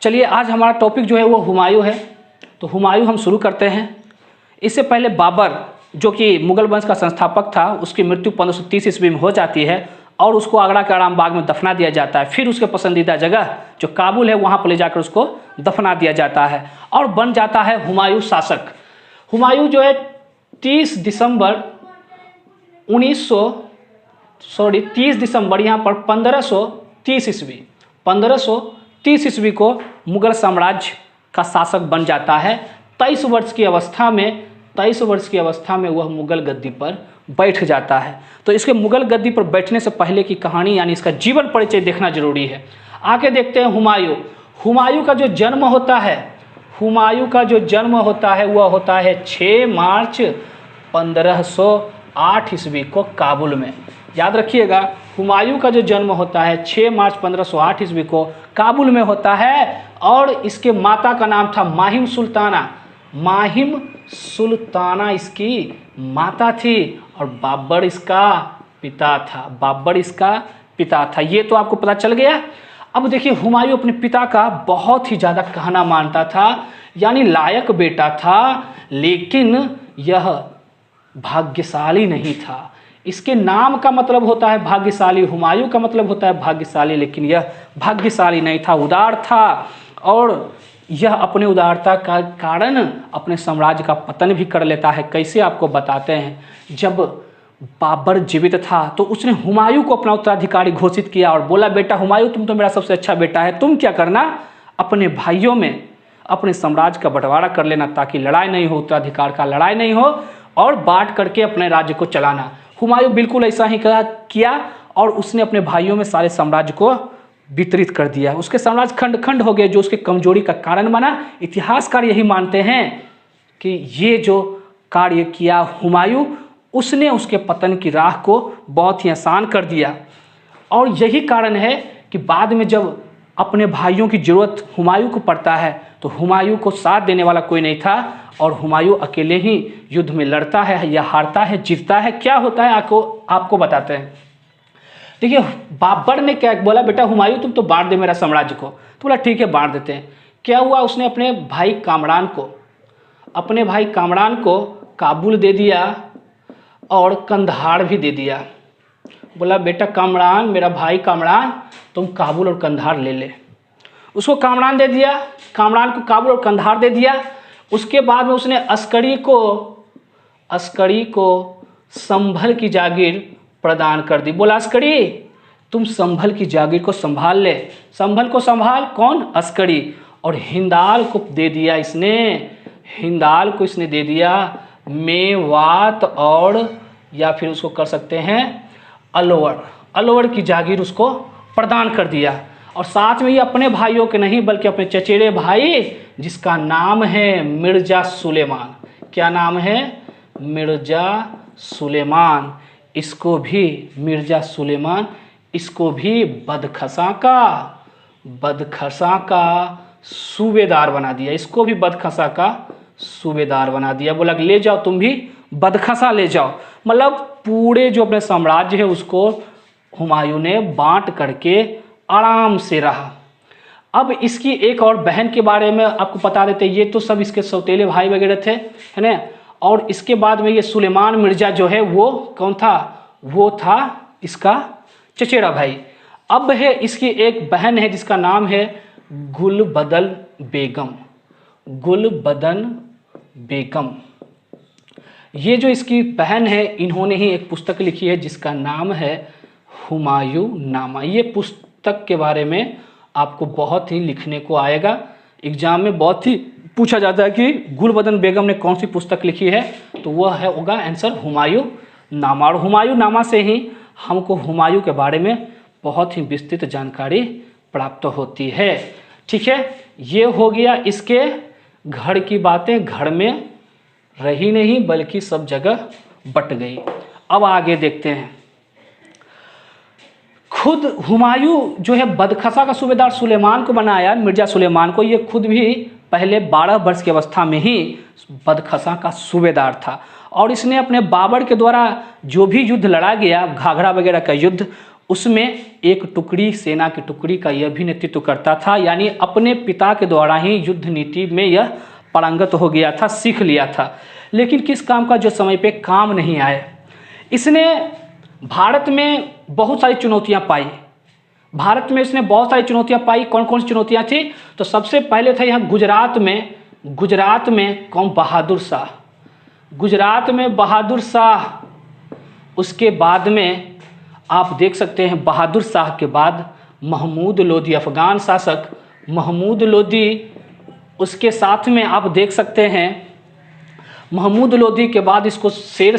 चलिए आज हमारा टॉपिक जो है वो हुमायूं है। तो हुमायूं हम शुरू करते हैं। इससे पहले बाबर जो कि मुगल वंश का संस्थापक था, उसकी मृत्यु 1530 ईस्वी में हो जाती है और उसको आगरा के आराम बाग में दफना दिया जाता है। फिर उसके पसंदीदा जगह जो काबुल है वहाँ पर ले जाकर उसको दफना दिया जाता है और बन जाता है हुमायूं शासक। हुमायूं जो है 30 दिसंबर यहाँ पर 1530 ईस्वी को मुगल साम्राज्य का शासक बन जाता है। 23 वर्ष की अवस्था में वह मुगल गद्दी पर बैठ जाता है। तो इसके मुगल गद्दी पर बैठने से पहले की कहानी यानी इसका जीवन परिचय देखना जरूरी है। आगे देखते हैं हुमायूं का जो जन्म होता है वह होता है 6 मार्च 1508 ईस्वी को काबुल में। याद रखिएगा, हुमायूं का जो जन्म होता है 6 मार्च 1508 ईस्वी को काबुल में होता है और इसके माता का नाम था माहिम सुल्ताना इसकी माता थी और बाबर इसका पिता था। ये तो आपको पता चल गया। अब देखिए, हुमायूं अपने पिता का बहुत ही ज़्यादा कहना मानता था, यानी लायक बेटा था, लेकिन यह भाग्यशाली नहीं था। इसके नाम का मतलब होता है भाग्यशाली, हुमायूं का मतलब होता है भाग्यशाली, लेकिन यह भाग्यशाली नहीं था, उदार था और यह अपने उदारता का कारण अपने साम्राज्य का पतन भी कर लेता है। कैसे आपको बताते हैं। जब बाबर जीवित था तो उसने हुमायूं को अपना उत्तराधिकारी घोषित किया और बोला, बेटा हुमायूं, तुम तो मेरा सबसे अच्छा बेटा है, तुम क्या करना, अपने भाइयों में अपने साम्राज्य का बंटवारा कर लेना ताकि लड़ाई नहीं हो, उत्तराधिकार का लड़ाई नहीं हो और बांट करके अपने राज्य को चलाना। हुमायूं बिल्कुल ऐसा ही किया और उसने अपने भाइयों में सारे साम्राज्य को वितरित कर दिया। उसके साम्राज्य खंड खंड हो गए, जो उसके कमजोरी का कारण बना। इतिहासकार यही मानते हैं कि ये जो कार्य किया हुमायूं, उसने उसके पतन की राह को बहुत ही आसान कर दिया। और यही कारण है कि बाद में जब अपने भाइयों की जरूरत हुमायूं को पड़ता है तो हुमायूं को साथ देने वाला कोई नहीं था और हुमायूं अकेले ही युद्ध में लड़ता है या हारता है, जीतता है, क्या होता है आपको बताते हैं। देखिए, बाबर ने क्या बोला, बेटा हुमायूं तुम तो बांट दे मेरा साम्राज्य को। तो बोला ठीक है, बांट देते हैं। क्या हुआ, उसने अपने भाई कामरान को काबुल दे दिया और कंधार भी दे दिया। बोला, बेटा कामरान, मेरा भाई कामरान, तुम काबुल और कंधार ले ले। उसको कामरान को काबुल और कंधार दे दिया। उसके बाद में उसने अस्करी को संभल की जागीर प्रदान कर दी। बोला, अस्करी तुम संभल की जागीर को संभाल ले। संभल को संभाल कौन? अस्करी। और हिंदाल को दे दिया इसने मेवात और या फिर उसको कर सकते हैं अलवर की जागीर उसको प्रदान कर दिया। और साथ में ये अपने भाइयों के नहीं बल्कि अपने चचेरे भाई जिसका नाम है मिर्जा सुलेमान। क्या नाम है? मिर्जा सुलेमान। इसको भी बदखसा का सूबेदार बना दिया। बोला ले जाओ, तुम भी बदखसा ले जाओ। मतलब पूरे जो अपने साम्राज्य है उसको हुमायूं ने बांट करके आराम से रहा। अब इसकी एक और बहन के बारे में आपको बता देते हैं। ये तो सब इसके सौतेले भाई वगैरह थे, है ना। और इसके बाद में ये सुलेमान मिर्जा जो है वो कौन था? वो था इसका चचेरा भाई। अब है इसकी एक बहन है जिसका नाम है गुलबदन बेगम। ये जो इसकी बहन है, इन्होंने ही एक पुस्तक लिखी है जिसका नाम है हुमायूं नामा। ये पुस्तक के बारे में आपको बहुत ही लिखने को आएगा, एग्जाम में बहुत ही पूछा जाता है कि गुलबदन बेगम ने कौन सी पुस्तक लिखी है, तो वह है होगा आंसर हुमायूं नामा। और हुमायूं नामा से ही हमको हुमायूं के बारे में बहुत ही विस्तृत जानकारी प्राप्त होती है। ठीक है, ये हो गया इसके घर की बातें। घर में रही नहीं बल्कि सब जगह बट गई। अब आगे देखते हैं। खुद हुमायूं जो है बदखसा का सूबेदार सुलेमान को बनाया, मिर्जा सुलेमान को। ये खुद भी पहले 12 वर्ष की अवस्था में ही बदखसा का सूबेदार था और इसने अपने बाबर के द्वारा जो भी युद्ध लड़ा गया, घाघरा वगैरह का युद्ध, उसमें एक टुकड़ी, सेना की टुकड़ी का यह भी नेतृत्व करता था। यानी अपने पिता के द्वारा ही युद्ध नीति में यह पारंगत हो गया था, सीख लिया था। लेकिन किस काम का जो समय पे काम नहीं आए। इसने भारत में बहुत सारी चुनौतियां पाई। भारत में इसने बहुत सारी चुनौतियां पाई। कौन कौन सी चुनौतियां थी? तो सबसे पहले था यहाँ गुजरात में कौन? बहादुर शाह। गुजरात में बहादुर शाह। उसके बाद में आप देख सकते हैं बहादुर शाह के बाद महमूद लोदी, अफगान शासक महमूद लोदी। उसके साथ में आप देख सकते हैं महमूद लोदी के बाद इसको शेर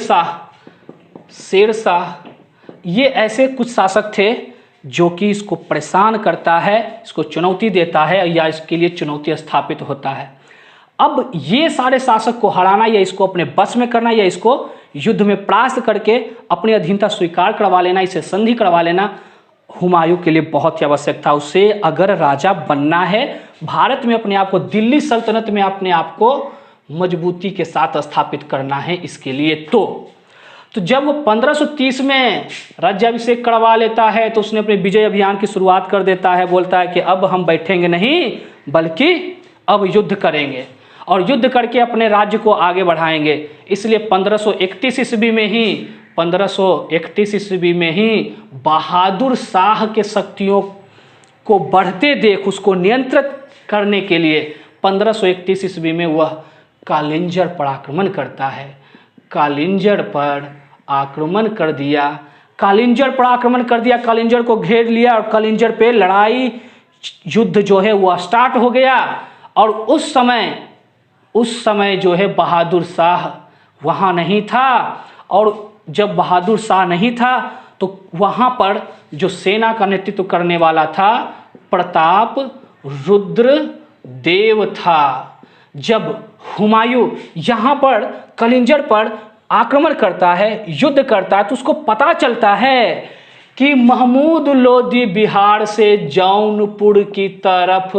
शाह। ये ऐसे कुछ शासक थे जो कि इसको परेशान करता है, इसको चुनौती देता है या इसके लिए चुनौती स्थापित होता है। अब ये सारे शासक को हराना या इसको अपने बस में करना या इसको युद्ध में परास्त करके अपनी अधीनता स्वीकार करवा लेना, इसे संधि करवा लेना हुमायूं के लिए बहुत ही आवश्यक था। उसे अगर राजा बनना है, भारत में अपने आप को, दिल्ली सल्तनत में अपने आप को मजबूती के साथ स्थापित करना है, इसके लिए तो जब वो 1530 में राज्याभिषेक करवा लेता है तो उसने अपने विजय अभियान की शुरुआत कर देता है। बोलता है कि अब हम बैठेंगे नहीं, बल्कि अब युद्ध करेंगे और युद्ध करके अपने राज्य को आगे बढ़ाएंगे। इसलिए 1531 ईस्वी में ही बहादुर शाह के शक्तियों को बढ़ते देख उसको नियंत्रित करने के लिए 1531 ईस्वी में वह कालिंजर पर आक्रमण करता है। कालिंजर पर आक्रमण कर दिया, कालिंजर को घेर लिया और कालिंजर पे लड़ाई, युद्ध जो है वो स्टार्ट हो गया। और उस समय जो है बहादुर शाह वहाँ नहीं था। और जब बहादुर शाह नहीं था तो वहाँ पर जो सेना का नेतृत्व करने वाला था प्रताप रुद्र देव था। जब हुमायूं यहाँ पर कालिंजर पर आक्रमण करता है, युद्ध करता है, तो उसको पता चलता है कि महमूद लोदी बिहार से जौनपुर की तरफ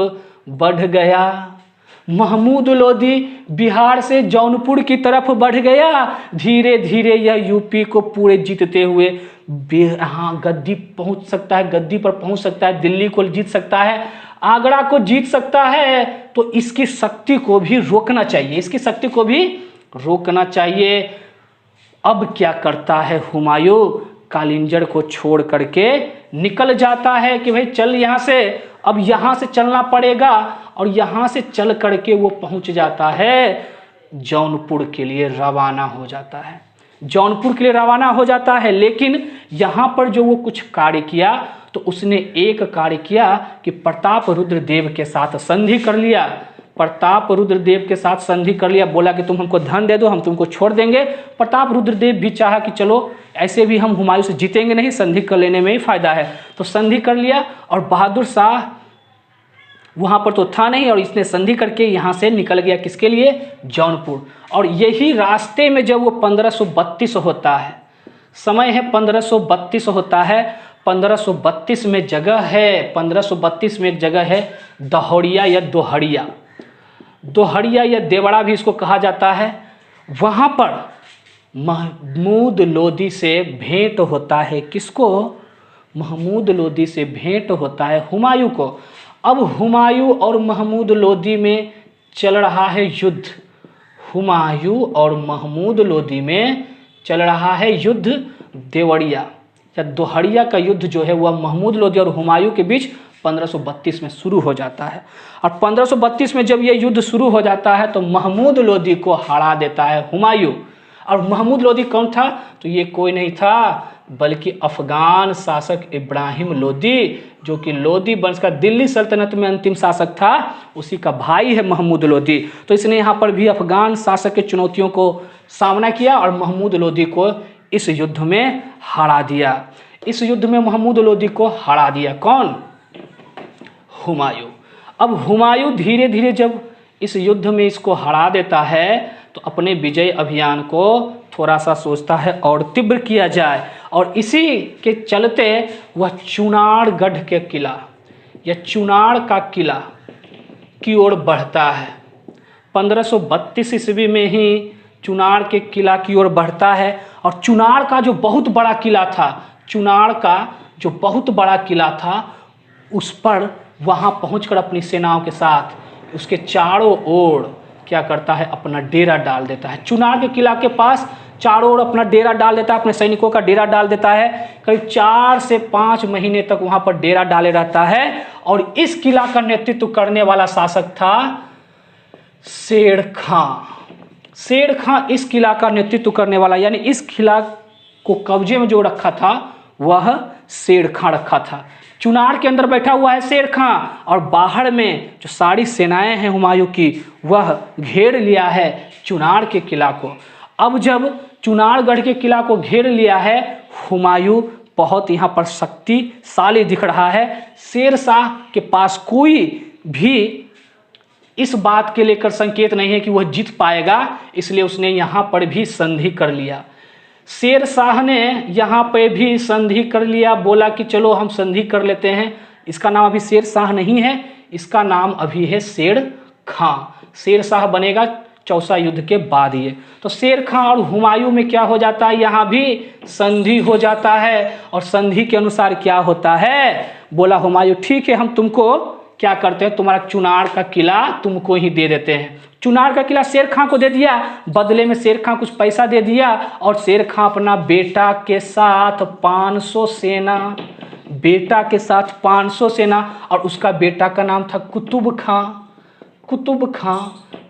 बढ़ गया। महमूद लोदी बिहार से जौनपुर की तरफ बढ़ गया। धीरे धीरे यह यूपी को पूरे जीतते हुए यहाँ गद्दी पर पहुंच सकता है, दिल्ली को जीत सकता है, आगरा को जीत सकता है। तो इसकी शक्ति को भी रोकना चाहिए, अब क्या करता है हुमायूं? कालिंजर को छोड़ करके निकल जाता है कि भाई चल यहाँ से, अब यहाँ से चलना पड़ेगा। और यहाँ से चल करके वो पहुँच जाता है जौनपुर के लिए रवाना हो जाता है। लेकिन यहाँ पर जो वो कुछ कार्य किया, तो उसने एक कार्य किया कि प्रताप रुद्र देव के साथ संधि कर लिया। बोला कि तुम हमको धन दे दो, हम तुमको छोड़ देंगे। प्रताप रुद्र देव भी चाहा कि चलो ऐसे भी हम हुमायूं से जीतेंगे नहीं, संधि कर लेने में ही फायदा है, तो संधि कर लिया। और बहादुर शाह वहाँ पर तो था नहीं और इसने संधि करके यहाँ से निकल गया, किसके लिए? जौनपुर। और यही रास्ते में जब वो 1532 होता है, समय है 1532 होता है, 1532 में जगह है, 1532 में एक जगह है दहोड़िया या दोहड़िया या देवड़ा भी इसको कहा जाता है। वहाँ पर महमूद लोदी से भेंट होता है। किसको? महमूद लोदी से भेंट होता है हुमायूं को। अब हुमायूं और महमूद लोदी में चल रहा है युद्ध। हुमायूं और महमूद लोदी में चल रहा है युद्ध। देवड़िया या दोहड़िया का युद्ध जो है वह महमूद लोदी और हुमायूं के बीच 1532 में शुरू हो जाता है। और 1532 में जब ये युद्ध शुरू हो जाता है तो महमूद लोदी को हरा देता है हुमायूं। और महमूद लोदी कौन था? तो ये कोई नहीं था बल्कि अफगान शासक इब्राहिम लोदी, जो कि लोदी वंश का दिल्ली सल्तनत में अंतिम शासक था, उसी का भाई है महमूद लोदी। तो इसने यहाँ पर भी अफगान शासक के चुनौतियों को सामना किया और महमूद लोदी को इस युद्ध में हरा दिया। इस युद्ध में महमूद लोदी को हरा दिया कौन? हुमायूं। अब हुमायूं धीरे धीरे जब इस युद्ध में इसको हरा देता है तो अपने विजय अभियान को थोड़ा सा सोचता है और तीव्र किया जाए, और इसी के चलते वह चुनारगढ़ के किला या चुनार का किला की ओर बढ़ता है। 1532 ईस्वी में ही चुनार के किला की ओर बढ़ता है। और चुनार का जो बहुत बड़ा किला था, चुनार का जो बहुत बड़ा किला था, उस पर वहाँ पहुँचकर अपनी सेनाओं के साथ उसके चारों ओर क्या करता है, अपना डेरा डाल देता है। चुनार के किला के पास चारों ओर अपना डेरा डाल देता है, अपने सैनिकों का डेरा डाल देता है। करीब 4 से 5 महीने तक वहाँ पर डेरा डाले रहता है। और इस किला का नेतृत्व करने वाला शासक था शेर खां। शेर खां इस किला का नेतृत्व करने वाला, यानी इस किला को कब्जे में जो रखा था वह शेर खां रखा था। चुनार के अंदर बैठा हुआ है शेर खां, और बाहर में जो सारी सेनाएं हैं हुमायूं की, वह घेर लिया है चुनार के किला को। अब जब चुनारगढ़ के किला को घेर लिया है, हुमायूं बहुत यहाँ पर शक्तिशाली दिख रहा है। शेर शाह के पास कोई भी इस बात के लेकर संकेत नहीं है कि वह जीत पाएगा, इसलिए उसने यहाँ पर भी संधि कर लिया। शेर शाह ने यहाँ पे भी संधि कर लिया, बोला कि चलो हम संधि कर लेते हैं। इसका नाम अभी शेर शाह नहीं है, इसका नाम अभी है शेर खां। शेर शाह बनेगा चौसा युद्ध के बाद ये। तो शेर खां और हुमायूं में क्या हो जाता है, यहाँ भी संधि हो जाता है। और संधि के अनुसार क्या होता है, बोला हुमायूं ठीक है, हम तुमको क्या करते हैं, तुम्हारा चुनार का किला तुमको ही दे देते हैं। चुनार का किला शेर खां को दे दिया, बदले में शेर खां कुछ पैसा दे दिया, और शेर खां अपना बेटा के साथ 500 सेना, बेटा के साथ 500 सेना, और उसका बेटा का नाम था कुतुब खां।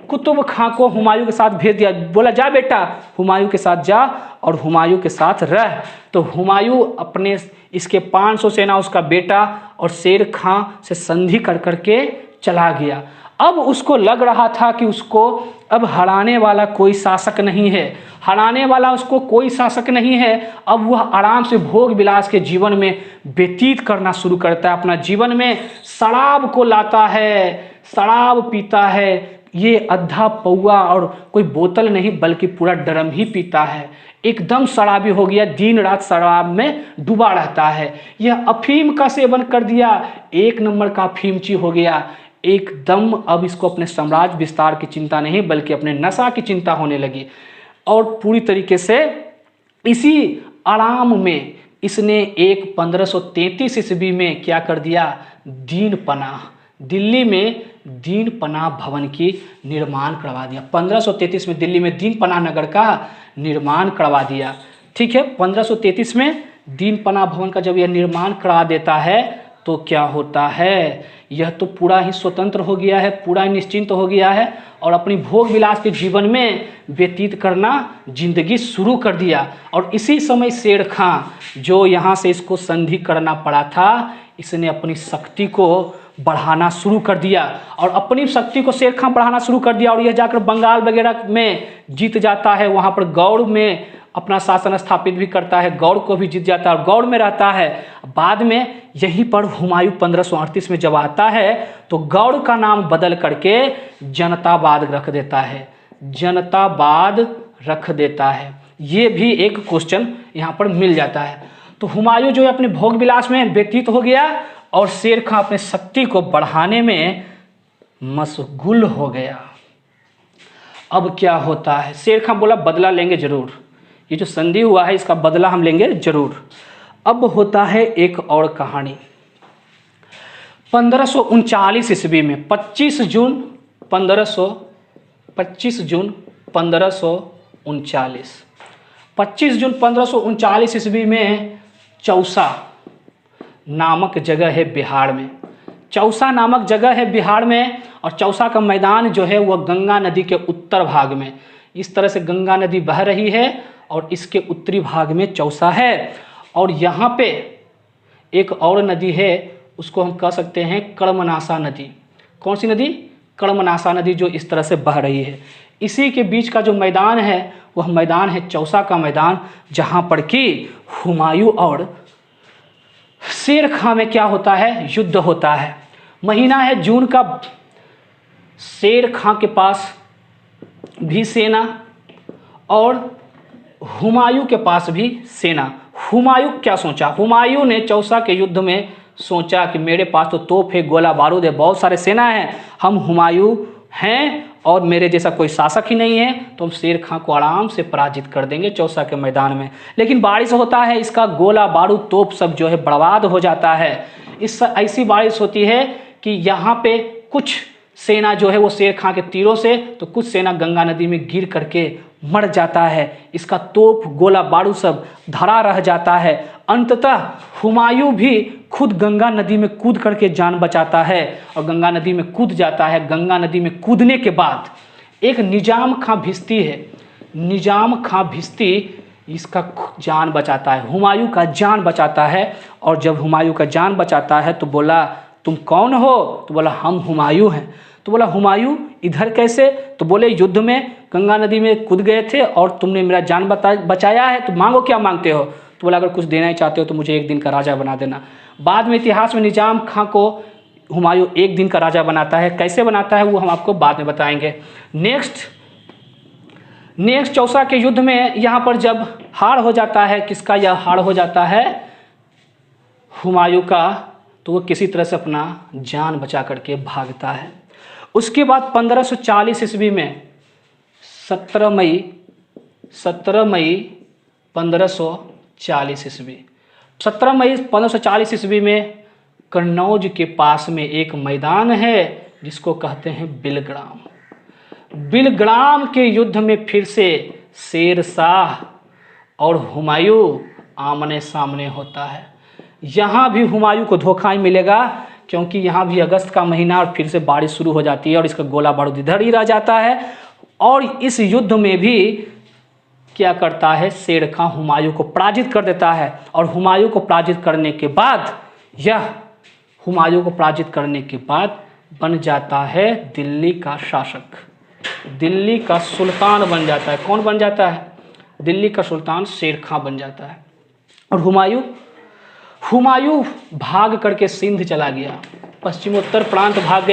कुतुब खां को हुमायूं के साथ भेज दिया, बोला जा बेटा हुमायूं के साथ जा और हुमायूं के साथ रह। तो हुमायूं अपने इसके 500 सेना, उसका बेटा और शेर खां से संधि कर करके चला गया। अब उसको लग रहा था कि उसको अब हराने वाला कोई शासक नहीं है, हराने वाला उसको कोई शासक नहीं है। अब वह आराम से भोग विलास के जीवन में व्यतीत करना शुरू करता है। अपना जीवन में शराब को लाता है, शराब पीता है। ये आधा पौआ और कोई बोतल नहीं बल्कि पूरा ड्रम ही पीता है। एकदम शराबी हो गया, दिन रात शराब में डूबा रहता है। यह अफीम का सेवन कर दिया, 1 नंबर का अफीमची हो गया एकदम। अब इसको अपने साम्राज्य विस्तार की चिंता नहीं बल्कि अपने नशा की चिंता होने लगी। और पूरी तरीके से इसी आराम में इसने एक 1533 ईस्वी में क्या कर दिया, दीन पनाह, दिल्ली में दीन पनाह भवन की निर्माण करवा दिया। 1533 में दिल्ली में दीन पनाह नगर का निर्माण करवा दिया। ठीक है, 1533 में दीन पनाह भवन का जब यह निर्माण करा देता है तो क्या होता है, यह तो पूरा ही स्वतंत्र हो गया है, पूरा ही निश्चिंत हो गया है और अपनी भोग विलास के जीवन में व्यतीत करना जिंदगी शुरू कर दिया। और इसी समय शेर खां, जो यहाँ से इसको संधि करना पड़ा था, इसने अपनी शक्ति को बढ़ाना शुरू कर दिया। और अपनी शक्ति को शेर खां बढ़ाना शुरू कर दिया और यह जाकर बंगाल वगैरह में जीत जाता है। वहाँ पर गौड़ में अपना शासन स्थापित भी करता है, गौड़ को भी जीत जाता है और गौड़ में रहता है। बाद में यहीं पर हुमायूं 1538 में जब आता है तो गौड़ का नाम बदल करके जनताबाद रख देता है, जनताबाद रख देता है। ये भी एक क्वेश्चन यहाँ पर मिल जाता है। तो हुमायूं जो है अपने भोग विलास में व्यतीत हो गया और शेर खां अपने शक्ति को बढ़ाने में मशगूल हो गया। अब क्या होता है, शेर खां बोला बदला लेंगे जरूर, ये जो संधि हुआ है इसका बदला हम लेंगे जरूर। अब होता है एक और कहानी। 1539 ईस्वी में 25 जून 1539 ईस्वी में चौसा नामक जगह है बिहार में। चौसा नामक जगह है बिहार में और चौसा का मैदान जो है वह गंगा नदी के उत्तर भाग में, इस तरह से गंगा नदी बह रही है और इसके उत्तरी भाग में चौसा है। और यहाँ पे एक और नदी है, उसको हम कह सकते हैं कर्मनाशा नदी। कौन सी नदी? कर्मनाशा नदी, जो इस तरह से बह रही है। इसी के बीच का जो मैदान है वह मैदान है चौसा का मैदान, जहाँ पर कि हुमायूं और शेर खां में क्या होता है, युद्ध होता है। महीना है जून का। शेर खां के पास भी सेना और हुमायूं के पास भी सेना। हुमायूं क्या सोचा? हुमायूं ने चौसा के युद्ध में सोचा कि मेरे पास तो तोप है, गोला बारूद है, बहुत सारे सेना है, हम हुमायूं हैं और मेरे जैसा कोई शासक ही नहीं है, तो हम शेर खां को आराम से पराजित कर देंगे चौसा के मैदान में। लेकिन बारिश होता है, इसका गोला बारूद तोप सब जो है बर्बाद हो जाता है। इस ऐसी बारिश होती है कि यहाँ पे कुछ सेना जो है वो शेर खां के तीरों से, तो कुछ सेना गंगा नदी में गिर करके मर जाता है। इसका तोप गोला बारूद सब धरा रह जाता है। अंततः हुमायूं भी खुद गंगा नदी में कूद करके जान बचाता है और गंगा नदी में कूद जाता है। गंगा नदी में कूदने के बाद एक निजाम खां भिश्ती है, निजाम खां भिश्ती इसका जान बचाता है, हुमायूं का जान बचाता है। और जब हुमायूं का जान बचाता है तो बोला तुम कौन हो? तो बोला हम हुमायूं हैं। तो बोला हुमायूं इधर कैसे? तो बोले युद्ध में गंगा नदी में कूद गए थे और तुमने मेरा जान बचाया है, तो मांगो क्या मांगते हो? तो बोला अगर कुछ देना ही चाहते हो तो मुझे एक दिन का राजा बना देना। बाद में इतिहास में निजाम खां को हुमायूं एक दिन का राजा बनाता है। कैसे बनाता है वो हम आपको बाद में बताएंगे। नेक्स्ट चौसा के युद्ध में यहाँ पर जब हार हो जाता है, किसका यह हार हो जाता है? हुमायूं का। तो वो किसी तरह से अपना जान बचा करके भागता है। उसके बाद 1540 ईस्वी में 17 मई 1540 ईस्वी 17 मई 1540 ईस्वी में कन्नौज के पास में एक मैदान है जिसको कहते हैं बिलग्राम। बिलग्राम के युद्ध में फिर से शेर शाह और हुमायूं आमने सामने होता है। यहाँ भी हुमायूं को धोखा ही मिलेगा, क्योंकि यहाँ भी अगस्त का महीना और फिर से बारिश शुरू हो जाती है और इसका गोला बारूद इधर ही रह जाता है। और इस युद्ध में भी क्या करता है? शेर खां हुमायूं को पराजित कर देता है। और हुमायूं को पराजित करने के बाद बन जाता है दिल्ली का शासक, दिल्ली का सुल्तान बन जाता है। कौन बन जाता है? दिल्ली का सुल्तान शेर खां बन जाता है। और हुमायूं भाग करके सिंध चला गया, पश्चिमोत्तर प्रांत भाग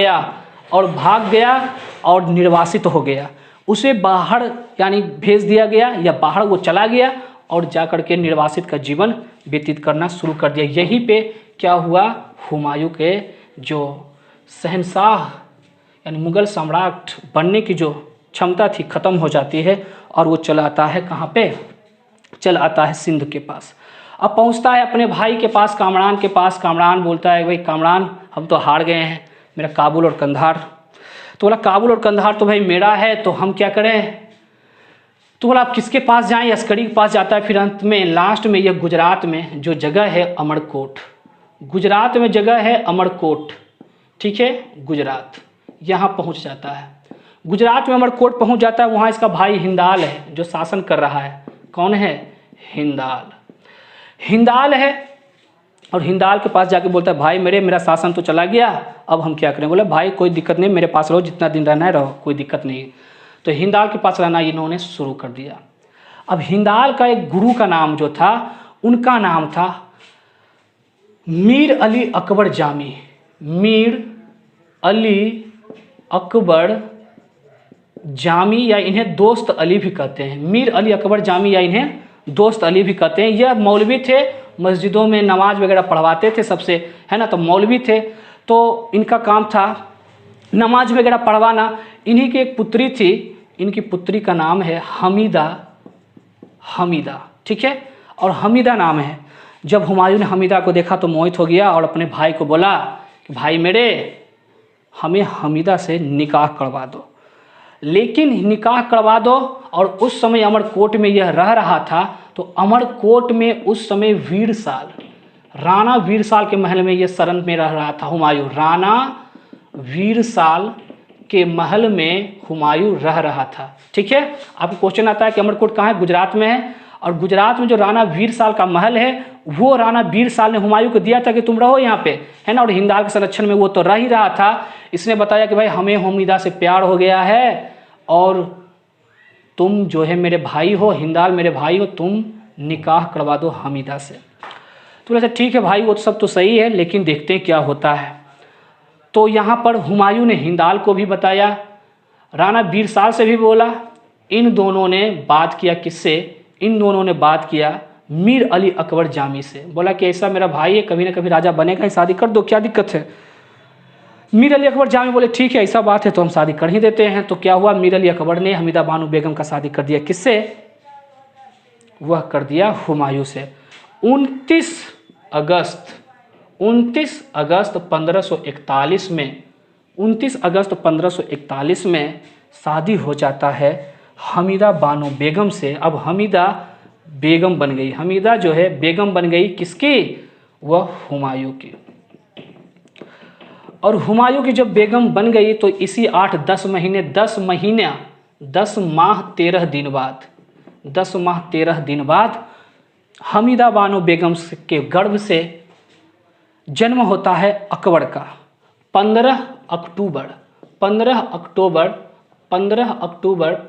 गया और निर्वासित हो गया। उसे बाहर यानी भेज दिया गया या बाहर वो चला गया और जाकर के निर्वासित का जीवन व्यतीत करना शुरू कर दिया। यहीं पे क्या हुआ? हुमायूं के जो शहंशाह यानी मुगल सम्राट बनने की जो क्षमता थी खत्म हो जाती है और वो चला आता है कहाँ पे? चल आता है सिंध के पास। अब पहुंचता है अपने भाई के पास, कामरान के पास। कामरान बोलता है भाई कामरान हम तो हार गए हैं, मेरा काबुल और कंधार। तो बोला काबुल और कंधार तो भाई मेरा है, तो हम क्या करें? तो बोला आप किसके पास जाएं? अस्करी के पास जाता है। फिर अंत में लास्ट में यह गुजरात में जो जगह है अमरकोट, गुजरात में जगह है अमरकोट, ठीक है, गुजरात, यहाँ पहुँच जाता है। गुजरात में अमरकोट पहुँच जाता है। वहाँ इसका भाई हिंदाल है जो शासन कर रहा है। कौन है? हिंदाल है। और हिंदाल के पास जाके बोलता है भाई मेरा शासन तो चला गया, अब हम क्या करें? बोले भाई कोई दिक्कत नहीं, मेरे पास रहो, जितना दिन रहना है रहो, कोई दिक्कत नहीं। तो हिंदाल के पास रहना इन्होंने शुरू कर दिया। अब हिंदाल का एक गुरु का नाम जो था, उनका नाम था मीर अली अकबर जामी। मीर अली अकबर जामी या इन्हें दोस्त अली भी कहते हैं। मीर अली अकबर जामी या इन्हें दोस्त अली भी कहते हैं। यह मौलवी थे, मस्जिदों में नमाज वगैरह पढ़वाते थे सबसे, है ना, तो मौलवी थे। तो इनका काम था नमाज वगैरह पढ़वाना। इन्हीं की एक पुत्री थी, इनकी पुत्री का नाम है हमीदा, ठीक है, और हमीदा नाम है। जब हुमायूं ने हमीदा को देखा तो मोहित हो गया और अपने भाई को बोला कि भाई मेरे, हमें हमीदा से निकाह करवा दो। लेकिन निकाह करवा दो। और उस समय अमरकोट में यह रह रहा था, तो अमरकोट में उस समय वीरसाल, राणा वीरसाल के महल में यह शरण में रह रहा था हुमायूं। राणा वीरसाल के महल में हुमायूं रह रहा था, ठीक है। आपको क्वेश्चन आता है कि अमरकोट कहाँ है? गुजरात में है। और गुजरात में जो राणा वीरसाल का महल है, वो राणा वीरसाल ने हुमायूं को दिया था कि तुम रहो यहाँ पे, है ना। और हिंदाल के संरक्षण में वो तो रह ही रहा था। इसने बताया कि भाई हमें हमीदा से प्यार हो गया है और तुम जो है मेरे भाई हो, हिंदाल मेरे भाई हो, तुम निकाह करवा दो हमीदा से। तो बोला ठीक है भाई, वो सब तो सही है, लेकिन देखते हैं क्या होता है। तो यहाँ पर हुमायूं ने हिंदाल को भी बताया, राणा वीरसाल से भी बोला। इन दोनों ने बात किया किससे? इन दोनों ने बात किया मीर अली अकबर जामी से। बोला कि ऐसा मेरा भाई है, कभी ना कभी राजा बनेगा, शादी कर दो, क्या दिक्कत है। मीर अली अकबर जामे बोले ठीक है ऐसा बात है तो हम शादी कर ही देते हैं। तो क्या हुआ, मीर अली अकबर ने हमीदा बानो बेगम का शादी कर दिया। किससे? वह कर दिया हुमायूं से। 29 अगस्त 1541 में 29 अगस्त 1541 में शादी हो जाता है हमीदा बानो बेगम से। अब हमीदा बेगम बन गई, हमीदा जो है बेगम बन गई किसकी? वह हुमायूं की। और हुमायूं की जब बेगम बन गई तो इसी 10 माह 13 दिन बाद 10 माह 13 दिन बाद हमीदा बानो बेगम के गर्भ से जन्म होता है अकबर का। 15 अक्टूबर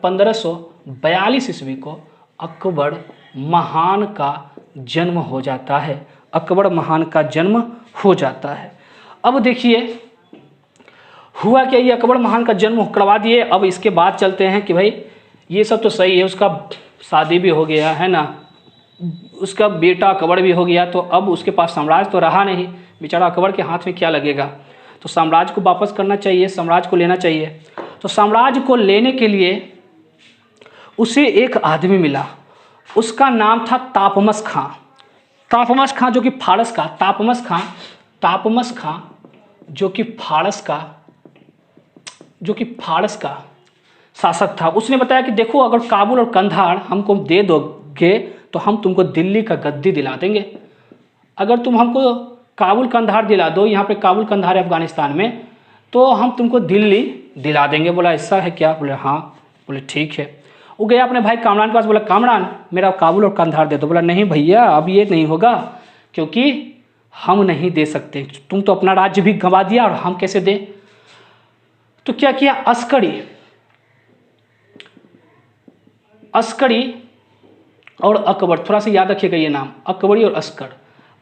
1542 ईस्वी को अकबर महान का जन्म हो जाता है। अकबर महान का जन्म हो जाता है। अब देखिए हुआ क्या, ये अकबर महान का जन्म करवा दिए। अब इसके बाद चलते हैं कि भाई ये सब तो सही है, उसका शादी भी हो गया है ना, उसका बेटा अकबर भी हो गया, तो अब उसके पास साम्राज्य तो रहा नहीं, बेचारा अकबर के हाथ में क्या लगेगा, तो साम्राज्य को वापस करना चाहिए, साम्राज्य को लेना चाहिए। तो साम्राज्य को लेने के लिए उसे एक आदमी मिला, उसका नाम था तापमस खां। तापमस खां जो कि फारस का, तापमस खां जो कि फारस का शासक था। उसने बताया कि देखो अगर काबुल और कंधार हमको दे दोगे तो हम तुमको दिल्ली का गद्दी दिला देंगे। अगर तुम हमको काबुल कंधार दिला दो, यहाँ पे काबुल कंधार है अफगानिस्तान में, तो हम तुमको दिल्ली दिला देंगे। बोला ऐसा है क्या? बोले हाँ। बोले ठीक है। वो गया अपने भाई कामरान के पास, बोला कामरान मेरा काबुल और कंधार दे दो। बोला नहीं भैया अब ये नहीं होगा, क्योंकि हम नहीं दे सकते, तुम तो अपना राज्य भी गंवा दिया और हम कैसे दें। तो क्या किया, अस्करी और अकबर, थोड़ा सा याद रखिएगा ये नाम, अकबरी और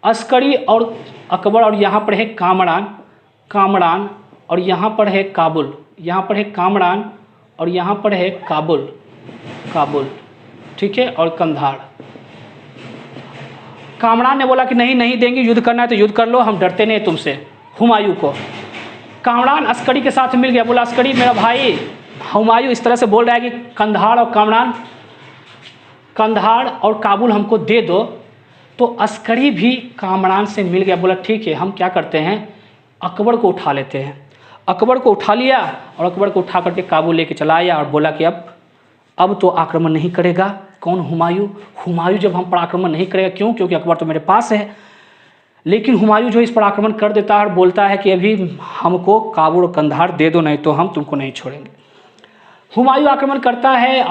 अस्करी और अकबर, और यहाँ पर है कामरान और यहाँ पर है काबुल, यहाँ पर है कामरान और यहाँ पर है काबुल, ठीक है, और कंधार। कामरान ने बोला कि नहीं देंगे, युद्ध करना है तो युद्ध कर लो, हम डरते नहीं तुमसे। हुमायूं को कामरान अस्करी के साथ मिल गया, बोला अस्करी मेरा भाई हुमायूं इस तरह से बोल रहा है कि कंधार और काबुल हमको दे दो। तो अस्करी भी कामरान से मिल गया, बोला ठीक है हम क्या करते हैं, अकबर को उठा लेते हैं। अकबर को उठा लिया और अकबर को उठा करके काबुल लेके चला आया और बोला कि अब तो आक्रमण नहीं करेगा। कौन? हुमायूं जब हम पर आक्रमण नहीं करेगा, क्यों? क्योंकि अकबर तो मेरे पास है। लेकिन हुमायूं जो इस पर आक्रमण कर देता है और बोलता है कि अभी हमको काबुल और कंधार दे दो, नहीं तो हम तुमको नहीं छोड़ेंगे। हुमायूं आक्रमण करता है,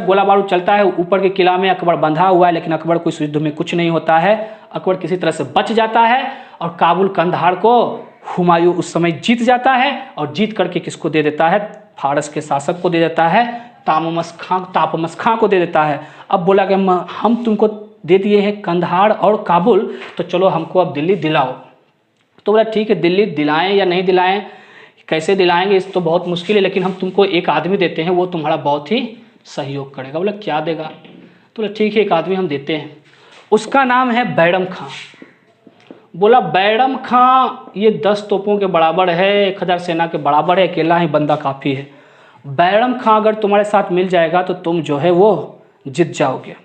गोला बारूद चलता है। ऊपर के किला में अकबर बंधा हुआ है, लेकिन अकबर को इस युद्ध में कुछ नहीं होता है। अकबर किसी तरह से बच जाता है और काबुल कंधार को हुमायूं उस समय जीत जाता है और जीत करके किसको दे देता है? फारस के शासक को दे देता है, तापमस खां को दे देता है। अब बोला कि हम तुमको दे दिए हैं कंधार और काबुल, तो चलो हमको अब दिल्ली दिलाओ। तो बोला ठीक है, दिल्ली दिलाएं या नहीं दिलाएं, कैसे दिलाएंगे, इस तो बहुत मुश्किल है, लेकिन हम तुमको एक आदमी देते हैं, वो तुम्हारा बहुत ही सहयोग करेगा। बोला क्या देगा? तो बोला ठीक है एक आदमी हम देते हैं, उसका नाम है बैरम खां। बोला बैरम खां ये 10 तोपों के बराबर है, 1000 सेना के बराबर है, अकेला ही बंदा काफ़ी है। बैरम खां अगर तुम्हारे साथ मिल जाएगा तो तुम जो है वो जीत जाओगे।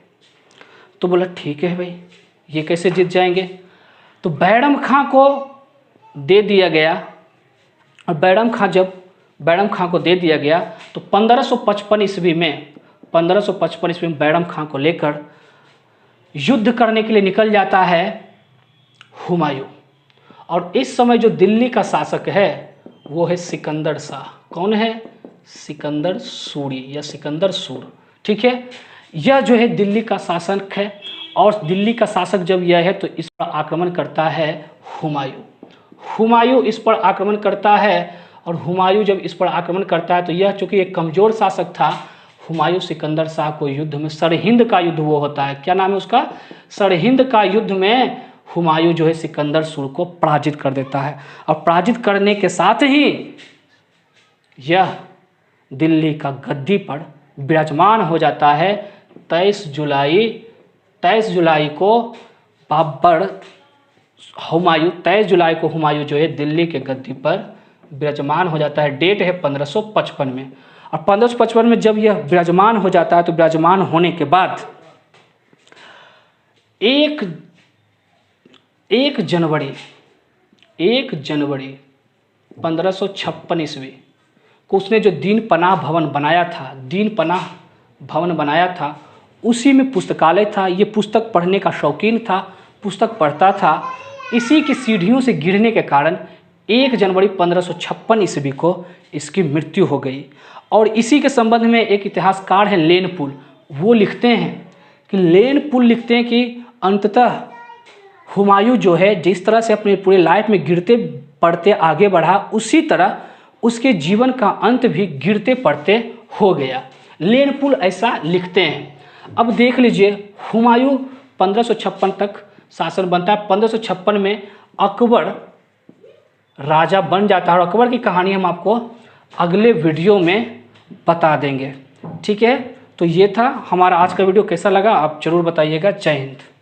तो बोला ठीक है भाई, ये कैसे जीत जाएंगे? तो बैरम खां को दे दिया गया। और बैरम खां को दे दिया गया तो 1555 ईस्वी में बैरम खां को लेकर युद्ध करने के लिए निकल जाता है हुमायूं। और इस समय जो दिल्ली का शासक है वो है सिकंदर शाह। कौन है? सिकंदर सूरी या सिकंदर सूर, ठीक है। यह जो है दिल्ली का शासक है। और दिल्ली का शासक जब यह है तो इस पर आक्रमण करता है हुमायूं इस पर आक्रमण करता है। और हुमायूं जब इस पर आक्रमण करता है तो यह चूंकि एक कमज़ोर शासक था, हुमायूं सिकंदर शाह को युद्ध में, सरहिंद का युद्ध वो होता है, क्या नाम है उसका? सरहिंद का युद्ध में हुमायूं जो है सिकंदर सूर को पराजित कर देता है। और पराजित करने के साथ ही यह दिल्ली का गद्दी पर विराजमान हो जाता है। 23 जुलाई को हुमायूं जो है दिल्ली के गद्दी पर विराजमान हो जाता है। डेट है 1555 में। और 1555 में जब यह विराजमान हो जाता है तो विराजमान होने के बाद 1 जनवरी 1556 ईस्वी को उसने जो दीन पनाह भवन बनाया था, उसी में पुस्तकालय था। ये पुस्तक पढ़ने का शौकीन था, पुस्तक पढ़ता था। इसी की सीढ़ियों से गिरने के कारण 1 जनवरी 1556 ईस्वी को इसकी मृत्यु हो गई। और इसी के संबंध में एक इतिहासकार हैं लेनपुल, वो लिखते हैं कि अंततः हुमायूं जो है जिस तरह से अपने पूरे लाइफ में गिरते पड़ते आगे बढ़ा, उसी तरह उसके जीवन का अंत भी गिरते पड़ते हो गया। लेनपुल ऐसा लिखते हैं। अब देख लीजिए, हुमायूं 1556 तक शासन बनता है। 1556 में अकबर राजा बन जाता है और अकबर की कहानी हम आपको अगले वीडियो में बता देंगे। ठीक है, तो ये था हमारा आज का वीडियो। कैसा लगा आप जरूर बताइएगा। जय हिंद।